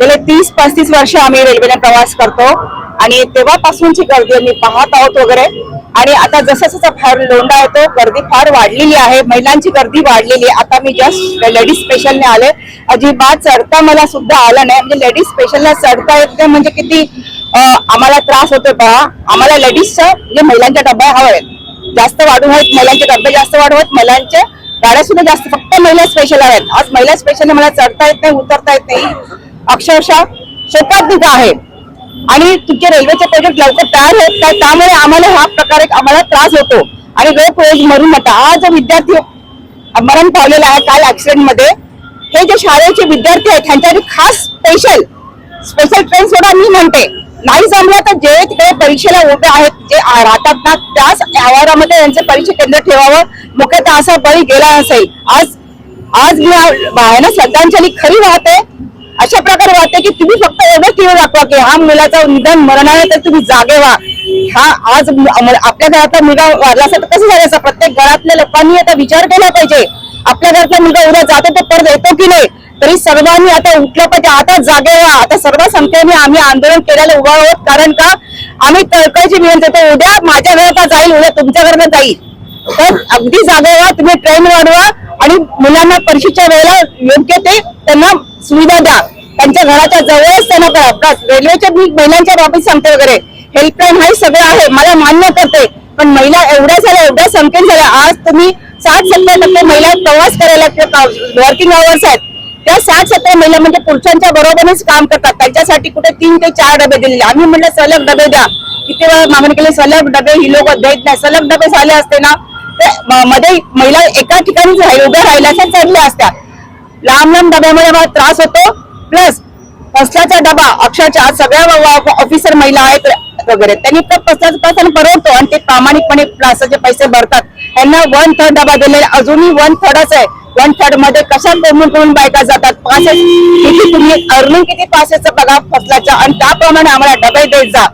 गेले 30-35 वर्ष आम्ही रेल्वेने प्रवास करतो आणि तेव्हापासूनची गर्दी आम्ही पाहत आहोत वगैरे. आणि आता जसं जसं फार लोंढा येतो गर्दी फार वाढलेली आहे, महिलांची गर्दी वाढलेली आहे. आता मी जस्ट लेडीज स्पेशलने आले, अजिबात चढता मला सुद्धा आलं नाही. म्हणजे लेडीज स्पेशलला चढता येत नाही म्हणजे किती आम्हाला त्रास होतो पहा. आम्हाला लेडीजच्या म्हणजे महिलांच्या डब्या हव्यात, जास्त वाढू आहेत, महिलांचे डबे जास्त वाढवत, महिलांच्या गाड्या सुद्धा जास्त, फक्त महिला स्पेशल आहेत. आज महिला स्पेशलने मला चढता येत नाही, उतरता येत नाही, अक्षरशः शोकांतिका आहे. आणि तुमचे रेल्वेचे प्रोजेक्ट लवकर तयार होत नाही, त्यामुळे आम्हाला हा प्रकारे आम्हाला त्रास होतो आणि लोक रोज मरून जातात. आज विद्यार्थी मरण पावलेला आहे काल ऍक्सिडेंट मध्ये. हे जे शाळेचे विद्यार्थी आहेत त्यांच्यासाठी खास स्पेशल ट्रेन सोडा मी म्हणते. नाही जमलं तर जे तिकडे परीक्षेला उभे आहेत, जे राहतात ना, त्याच आवारामध्ये त्यांचे परीक्षा केंद्र ठेवावं. मुख्यतः असा बळी गेला असेल. आज मी ना श्रद्धांजली खरी वाहते, अशा प्रकारे वाटते की तुम्ही फक्त एवढं केलं दाखवा की हा मुलाचं निधन मरण आहे तर तुम्ही जागे व्हा. हा आज आपल्या घरातला मुलगा वारला असेल तर कसं झालं, प्रत्येक घरातल्या लोकांनी आता विचार केला पाहिजे. आपल्या घरातला मुलगा उद्या जातो तो परत येतो की नाही, तरी सर्वांनी आता उठलं पाहिजे. आता जागे व्हा. आता सर्व संख्येने आम्ही आंदोलन केलेलं उभा आहोत. कारण का आम्ही तळकळीची विनंती करतो, उद्या माझ्या घरात जाईल, उद्या तुमच्या घरात जाईल, तर अगदी जागे व्हा. तुम्ही ट्रेन वाढवा आणि मुलांना परीक्षेच्या वेळेला योग्य ते त्यांना सुविधा द्या. त्यांच्या घराच्या जवळच त्यांना करा. रेल्वेच्या मी महिलांच्या बाबतीत सांगते वगैरे, हेल्पलाईन हे सगळं आहे, मला मान्य करते. पण महिला एवढ्या संख्येने झाल्या. आज तुम्ही 60-70% महिला प्रवास करायला वर्किंग आवर्स आहेत. त्या 60-70 महिला म्हणजे पुरुषांच्या बरोबरच काम करतात. त्यांच्यासाठी कुठे 3 ते 4 डबे दिलेले. आम्ही म्हटलं सलग डबे द्या. किती वेळा मागणी केली, सलग डबे ही लोक देत नाही. सलग डबे झाले असते ना ते मध्ये महिला एका ठिकाणी उभ्या राहिल्या असं चढल्या असत्या. लांब डब्यामुळे मला त्रास होतो. प्लस पसल्याचा डबा अक्षरशः सगळ्या ऑफिसर महिला आहेत वगैरे, त्यांनी पसल्याचा पैसा परवडतो आणि ते प्रामाणिकपणे क्लासाचे पैसे भरतात. त्यांना 1/3 डबा दिलेला, अजूनही 1/3च आहे. 1/3 मध्ये कशा करून बायका जातात. पासेस किती, तुम्ही अर्निंग किती पासेसचा बघा पसल्याचा, आणि त्याप्रमाणे आम्हाला डबे देत जा.